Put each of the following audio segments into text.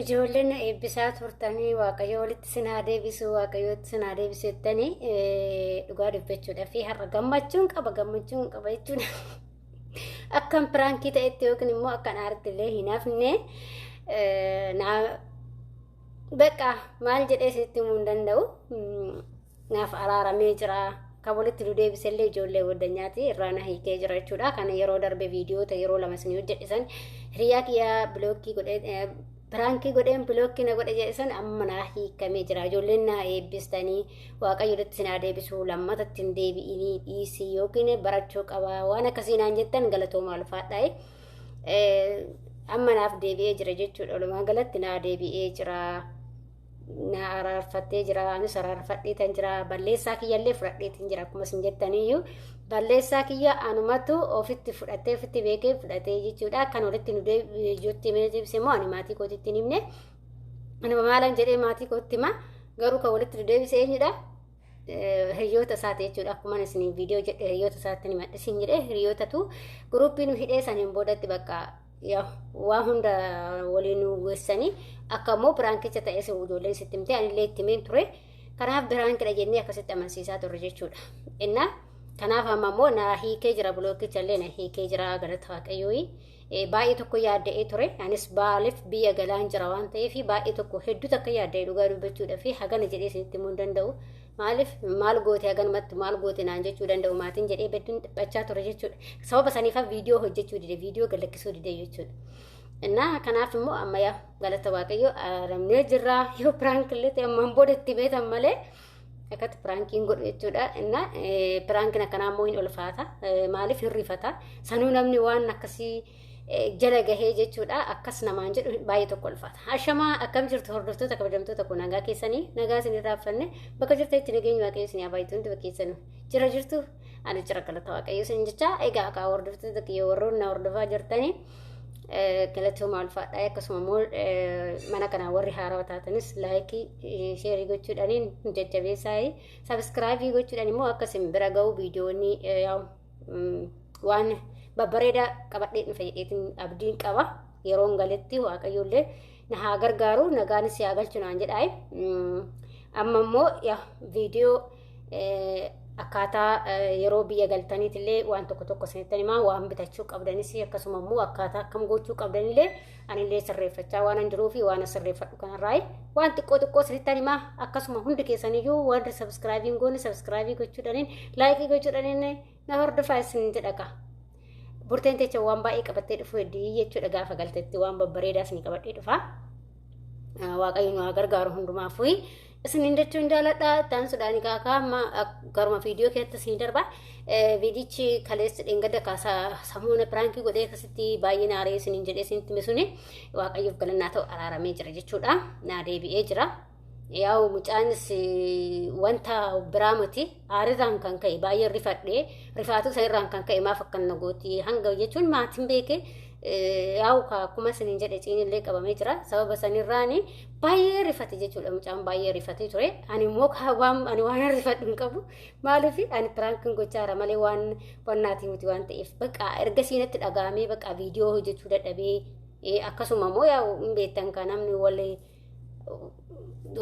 Ijoolleen eebbisaa turtanii waaqayyo walitti sinaa deebisu waaqayyootti sinaa deebisettanii dhugaa dubbachuudha fi har'a gammachuun qaba jechuudha. Akkam piraankii ta'etti yookiin immoo akkan aarti illee hin hafne naa beqa maal jedhee sitti himuu hin danda'u. Naaf araaramee jira. Kan walitti nu deebisellee ijoollee waddanyaati irraa na hiikee jira jechuudha. Kana yeroo darbe viidiyoota yeroo lama isin hojjedhisan hiriyaa kiyyaa bilookkii godhee Pranki godheen bilookkii na godhe jedhisan amma naa hiikamee jira. Ijoolleen naa eebbistanii waaqayyoodatti sinaa deebisuu lammatatti hin deebi'inii dhiisii yookiin barachuu qaba waan akkasii naan jettan galatooma ulfaadhaa. Amma naaf deebi'ee jira jechuudha. Walumaa galatti naa deebi'ee jira. Na araarfattee jira. Anis araarfadhee tan jira. Balleessaa kiyyallee fudhadheetiin jira akkuma isin jettaniyyuu. Balleessaa kiyya anumatu ofitti fudhattee ofitti beekee fudhatee jechuudha. Kan walitti nu deebi'ee deebisee immoo ani maatii kootitti hin himne. Ani maalan jedhee maatii kootti hima garuu kan walitti nu deebisee eenyudha? Hiriyoota isaati jechuudha. Akkuma isin viidiyoo jedhe hiriyoota isaatti ni madhisin jedhee hiriyootatu guruppii nu hidhee saniin boodatti bakka waa hunda waliin nu geessanii akka immoo piraankicha ta'ee si ijoolleen sitti himtee anillee itti himeen ture. Kanaaf biraankidha jennee akkasitti amansiisaa turre jechuudha. Innaa kanaaf amma immoo na hiikee jira bilookkicha illee na hiikee jira galata waaqayyoo. Baay'ee tokko yaadda'ee ture. Anis baaliif biyya galaan jira waan ta'eef baay'ee tokko hedduu takka yaadda'ee dhugaa dubbachuudha fi hagana jedhee isinitti himuu hin danda'u. Maaliif maal goote haganumatti maal goote naan jechuu danda'u maatiin jedhee bedduun dhiphachaa ture jechuudha. Sababa saniifaa viidiyoo hojjechuu dide viidiyoo galakkisuu dide jechuudha. Innaa kanaaf immoo amma yaa galata waaqayyoo aaramnee jirra yoo piraankiillee ta'e ammaan booda itti beetan malee akkatti piraankiin godhu jechuudha. Innaa piraankiin akkanaa immoo hin ulfaata maaliif hin rifata sanuu namni waan akkasii jala gahee jechuudha. Akkas namaan jedhu baay'ee tokko ulfaata. Ashamaa akkam jirtu hordoftoota kabajamtoota kun nagaa keessanii nagaa isin irraaffanne bakka jirteetti nageenya waaqayyoo isin baay'ee hundi bakkeessanu jira jirtu ani jira galata waaqayyoo isin jecha egaa akka hordoftoota kiyya warroon na hordofaa jirtanii galatooma ulfaadhaa akkasuma immoo mana kanaa warri haarawaa taatanis laayikii sheerii gochuudhaaniin jajjabeessaa sabiskiraabii gochuudhaan immoo akkasin bira ga'u viidiyoonni waan babbareedaa qabadhee dhufe jedheetiin abdiin qaba yeroon galetti waaqayyoollee na haa gargaaru nagaanis haa galchu naan jedhaa. Amma immoo viidiyoo akkaataa yeroo biyya galtaniitillee waan tokko tokko isinitti himaa waan bitachuu qabdanis akkasuma immoo akkaataa akkam gochuu qabdanillee anillee sirreeffachaa waan jiruufi waan sirreeffadhu kanarraa waan xiqqoo isinitti himaa akkasuma hundi keessaniyyuu warri sabiskiraabiin goone sabiskiraabii gochuudhaaniin laayikii gochuudhaaniin na hordofaa isin jedhaqa. Burteen teecha waan baay'ee qabattee dhufu heddii jechuudha gaafa galtetti waan babbareedaa isin qabadhee dhufa. Waaqayyoon waa gargaaru hundumaafuu isin jechuun jaaladha. Taan suudhaanii kaakaa amma garuma viidiyoo keessatti isin darba. Viidichi kaleessa dheengadda kaasaa samuuna piraankii godhee akkasitti baay'ee naaree isin jedhee isinitti misuni waaqayyoof galannaa ta'u araaramee jira jechuudha. Naa deebi'ee jira. Yaa'u mucaanis wanta biraa miti aarirraan kan ka'e baay'ee rifadhee rifaatu isa irraan kan ka'e maaf akkan nagooti hanga jechuun maatiin beeke yaa'u akkuma isiniin jedhe ciinillee qabamee jira sababa sanirraan baay'ee rifate jechuudha mucaan baay'ee rifatee ture ani immoo ani waan rifadhu hin qabu maaliif ani piraankiin gochaara malee waan wannaatii miti waan ta'eef baqa erga siinatti dhagaamee baqa viidiyoo hojjechuu dadhabee akkasuma immoo yaa'u hin beektan kan namni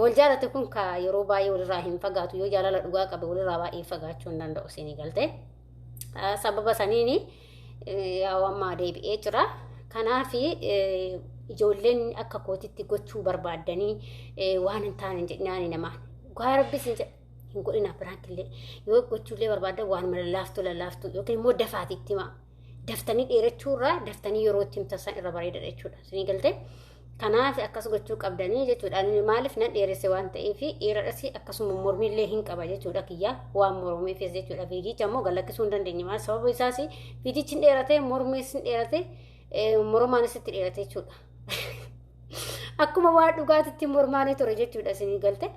wal jaalate kun ka yeroo baay'ee walirraa hin fagaatu yoo jaalala dhugaa qabe walirraa baay'ee fagaachuu hin danda'u isinii galte sababa saniini yaa amma deebi'ee jira. Kanaaf ijoolleen akka kootitti gochuu barbaaddanii waan hin taane jedhanii namaan gaa rabbis hin godhina piraankiillee yoo gochuullee barbaaddan waan lallaaftu yookiin immoo dafaatitti hima daftanii dheerachuurraa daftanii yeroo itti himtasan irra bareeda jechuudha isinii galte. Kanaaf akkas gochuu qabdanii jechuudha. Maaliif nan dheeresse waan ta'eef dheeradhas akkasuma mormiillee hin qaba jechuudha kiyya waan mormiifis jechuudha. Viidicha immoo galakkisuu hin dandeenye maal sababa isaas viidichi hin dheerate mormiis hin dheerate mormaanis itti dheerate jechuudha. Akkuma waan dhugaatitti mormaanii ture jechuudha isinii galte.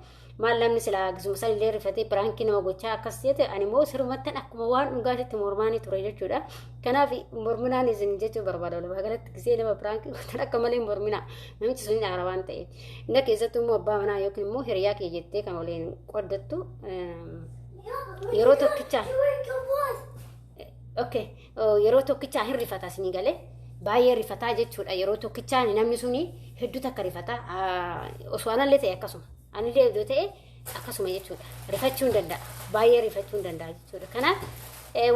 Maal namni silaa gisuma sanillee rifatee piraankii nama gochaa akkas jedhe ani immoo sirumattan akkuma waan dhugaatitti mormaanii ture jechuudha. Kanaaf morminaan isin jechuu barbaada walumaa galatti gisee nama piraankii gootan akka malee morminaa namichi sun dhaara waan ta'eef. Inna keessattuu immoo abbaa manaa yookiin immoo hiriyaa kee jettee kan waliin qoddattu yeroo tokkichaa yeroo tokkichaa hin rifata isinii galee baay'ee rifataa jechuudha yeroo tokkichaan namni suni hedduu takka rifataa osoo anallee ta'e akkasuma anillee iddoo ta'e akkasuma jechuudha rifachuu hin danda'a baay'ee rifachuu hin danda'a jechuudha kanaaf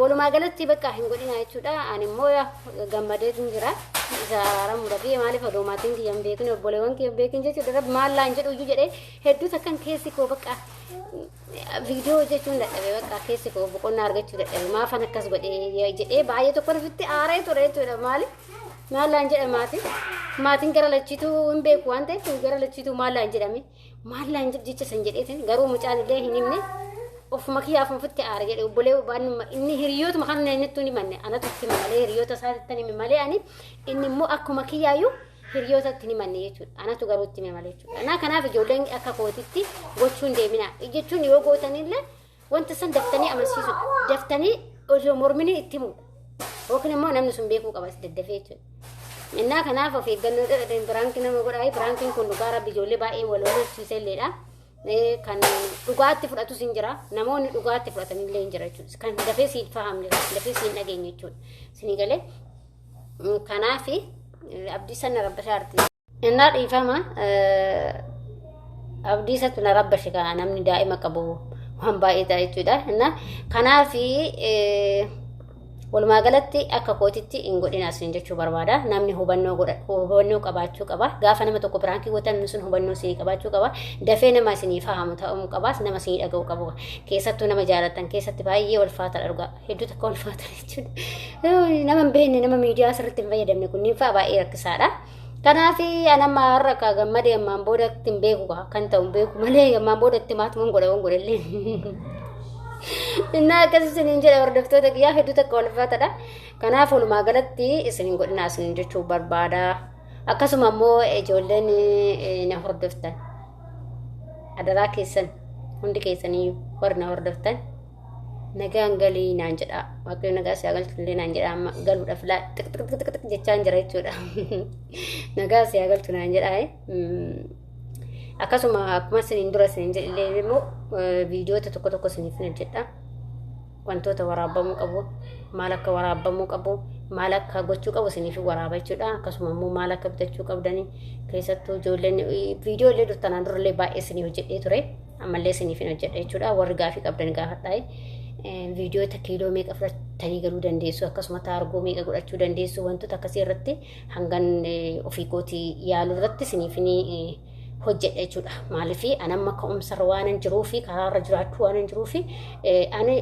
walumaa galatti bakka hin godhina jechuudha ani immoo gammadeetu jira isaaramuudha fi maaliif adoomaatiin kiyyan beekin obboleewwan kiyyan beekin jechuudha maal laan jedhu iyyuu jedhee hedduu takkan keessi koo bakka viidiyoo jechuun dadhabe bakka keessi koo boqonnaa argachuu dadhabe maafan akkas godhee jedhee baay'ee tokko rifitti aaree ture jechuudha maal laan jedha maatiin gara lachiituu hin beeku waan ta'eef gara lachiituu maal laan jedhame maal laan jecha san jedheetin garuu mucaan illee hin himne ofuma kiyyaaf ofitti aare jedhe obbolee baanuma inni hiriyootuma kan nettuu ni manne anatu itti malee hiriyoota isaatti ni malee ani inni immoo akkuma kiyyaayyuu hiriyoota itti ni manne jechuudha anatu garuu itti malee jechuudha ana kanaaf ijoolleen akka kootitti gochuun deemina jechuun yoo gootanillee wanta san daftanii amansiisu daftanii osoo mormini itti himu yookiin immoo namni sun beekuu qaba daddafee jechuudha innaa kanaaf of eeggannoo dha biraankiin nama godhaa biraankiin kun dhugaa rabbi ijoollee baay'ee wal horsiiselleedha kan dhugaatti fudhatu sin jira namoonni dhugaatti fudhatan illee hin jira jechuudha kan dafee siin fahamne dafee siin dhageenye jechuudha sinii galee kanaaf abdii sana rabbashaa arti innaa dhiifama abdii isatu na rabbashe ka namni daa'ima qabu waan baay'ee ta'a jechuudha innaa kanaaf walumaa galatti akka kootitti hin godhinaas jechuu barbaada namni hubannoo qabaachuu qaba gaafa nama tokko biraankii gootan sun hubannoo isinii qabaachuu qaba dafee nama isinii fahamu ta'uu qabaas nama isinii dhaga'uu qabu keessattuu nama jaalatan keessatti baay'ee walfaata dhugaa hedduu takka walfaata jechuudha nama hin beekne nama miidiyaa sirriitti hin fayyadamne kunniin fa'a baay'ee rakkisaadha kanaaf anamma har'a ka gammadee ammaan boodatti hin beeku kan ta'u hin beeku malee ammaan boodatti maatumaan godhallee inna akkas isiniin jedha hordoftoota kiyyaa hedduu takka walfaatadha kanaaf walumaa galatti isiniin godhinaa isiniin jechuu barbaada akkasuma immoo ijoolleen na hordoftan adaraa keessan hundi keessaniyyuu warri na hordoftan nagaan galii naan jedha waaqayyo nagaa siyaa galchullee naan jedha amma galuudhaaf xiq jechaan jira jechuudha nagaa siyaa galchu naan jedha akkasuma akkuma isiniin dura isiniin jedhillee immoo viidiyoota tokko isiniif hojjedha wantoota waraabamuu qabu maal akka waraabamuu qabu maal akka gochuu qabu isiniif waraaba jechuudha akkasuma immoo maal akka bitachuu qabdanii keessattuu ijoolleen viidiyoo illee durtanaan durallee baay'ee isinii hojjedhee ture ammallee isiniif hojjedha jechuudha warri gaafii qabdan gaafadhaa viidiyoota kiiloo meeqa fudhatanii galuu dandeessu akkasuma taargoo meeqa godhachuu dandeessu wantoota akkasii irratti hangan ofii kootii yaaluu irratti isiniif hojjedha jechuudha maaliifi anamma ka'umsarra waan jiruufi karaarra jiraachuu waan jiruufi ani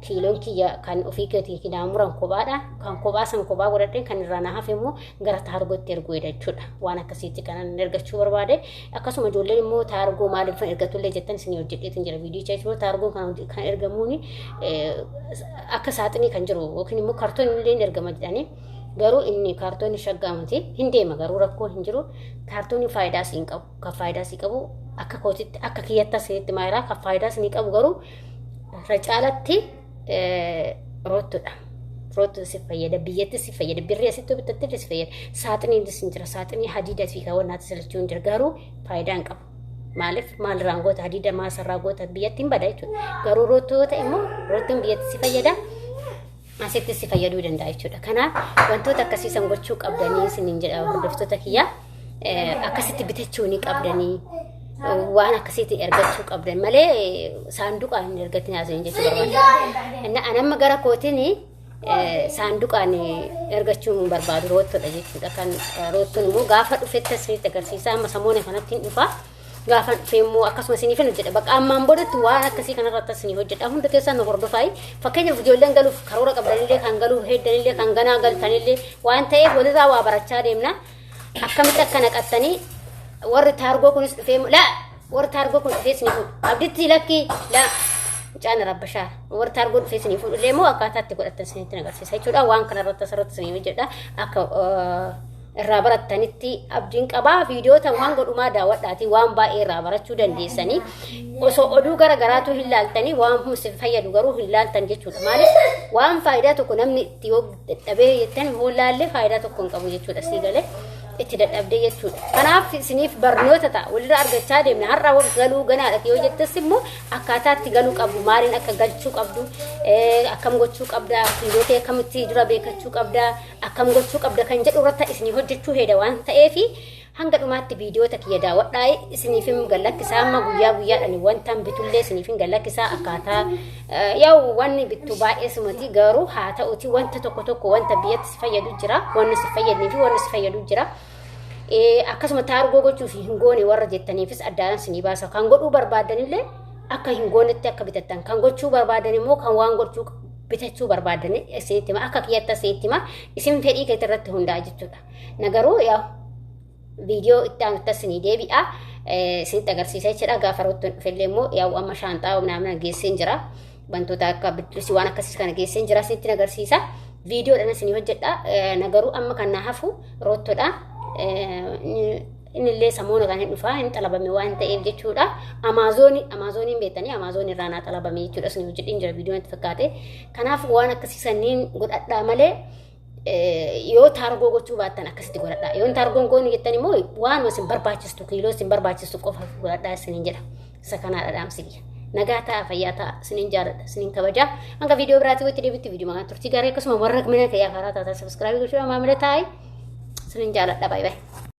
kiiloon kiyya kan ofii keetii kidaamuran kophaadha kan kophaa san kophaa godhadheen kan irraa nahaaf immoo gara taargootti erguu jechuudha waan akkasiitti kanan ergachuu barbaade akkasuma ijoolleen immoo taargoo maaliif ergatullee jettan isin hojjedheetin jira viidiyocha jechuudha taargoo kan ergamuuni akka saaxinii kan jiru yookiin immoo kaartoon illee ergama jedhanii garuu inni kaartoonni shaggaamati hin deema garuu rakkoo hin jiru kaartoonni faayidaa siin qabu kan faayidaa siin qabu akka kootitti akka kiyyatti asitti maayiraa kan faayidaa siin qabu garuu racaalatti roottoodha rootto si fayyada biyyatti si fayyada birrii asitti bitatti si fayyada saaxinii sin jira saaxinii hadiida fi kaawwannaatti silchuun jira garuu faayidaa hin qabu maaliif maal raangoota hadiida maasarraa goota biyyatti hin bada jechuudha garuu roottoota immoo roottoon biyyatti si fayyada asitti si fayyaduu danda'a jechuudha kanaaf wantoota akkasiisan gochuu qabdanii isiniin jedha hordoftoota kiyya akkasitti bitachuu ni qabdanii waan akkasiitti ergachuu qabdan malee saanduqaan hin ergatin haasa'in jechuu barbaada anamma gara kootiin saanduqaan ergachuu barbaadu roottoodha jechuudha kan roottoon immoo gaafa dhufetti asinitti agarsiisaa amma samoona kanatti hin dhufa gaafa dhufeemmoo akkasuma isiniif hin hojjedha bakka ammaan boodatti waan akkasii kanarratti isinii hojjedha hunda keessaan nu hordofaa fakkeenyaaf ijoolleen galuuf karoora qabdanillee kan galuuf heeddanillee kan ganaa galtanillee waan ta'eef walirraa waa barachaa deemna akkamitti akka naqattanii warri taargoo kunis dhufee warri taargoo kun dhufee isiniif abditti lakkii caana rabbashaa warri taargoo dhufee isiniif illee immoo akkaataatti godhattan isinitti agarsiisa jechuudha waan kanarratti asirratti isiniif hojjedha akka irraa barattanitti abdiin qabaa viidiyoota waan godhumaa daawwadhaati waan baay'ee irraa barachuu dandeessanii osoo oduu gara garaatu hin laaltanii waan humsi fayyadu garuu hin laaltan jechuudha maaliif waan faayidaa tokko namni itti yoo dadhabee jettan hoolaallee faayidaa tokko hin qabu jechuudha sii galee itti itti dadhabdee jechuudha. Kanaaf isiniif barnoota ta'a. Walirraa argachaa deemna. Har'a galuu ganaadha yoo jettas immoo akkaataa itti galuu qabdu. Maaliin akka galchuu qabdu, akkam gochuu qabda, kiilotee akkamitti dura beekachuu qabda, akkam gochuu qabda kan jedhu irratti isinii hojjechuu heeda waan ta'eefi hanga dhumaatti viidiyoota kiyya daawwadhaa isiniifim gallakkisaa amma guyyaadhaan wanta bitullee isiniifin gallakkisaa akkaataa yaw wanni bittu baay'ee sumati garuu haa ta'uti wanta tokko wanta biyyatti si fayyadu jira wanni si fayyadnii fi wanni si fayyadu jira akkasuma taargoo gochuu fi hin goone warra jettaniifis addaan isinii baasa kan godhuu barbaadanillee akka hin goonetti akka bitattan kan gochuu barbaadan immoo kan waan gochuu bitachuu barbaadan seetima akka kiyyatta seetima isin fedhii keetti irratti hundaa'a jechuudha nagaruu yaw video itti aanutti deebi'a isinitti agarsiisa jechuudha gaafa roottoon dhufellee immoo yaa'u amma shaanxaa namna geesseen jira wantoota akka biddisi waan akkasii kana geesseen jira isinitti agarsiisa videoodhaan isinii hojjedha nagaruu amma kan hafu roottoodha inillee samoona kan hin dhufaa hin xalabame waan ta'eef jechuudha amaazoniin beektanii amaazon irraa naa xalabame jechuudha isinii hojjedhiin jira viidiyoon itti fakkaate kanaaf waan akkasii sanniin godhadhaa malee yoo taargoo gochuu baattan akkasitti godhadhaa yoo taargoon goonu jettan immoo waan isin barbaachistu kiiloo isin barbaachistu qofa godhadhaa isiniin jedha isa kanaadha dhaamsiya nagaa ta'a fayyaa ta'a isiniin jaalladha isiniin kabajaa hanga viidiyoo biraatii walitti deebitti viidiyoo makaan turtii gaarii akkasuma warra mina kayyaa karaa taata sabskraabii gochuudha maamila taa'e isiniin jaalladha baay'ee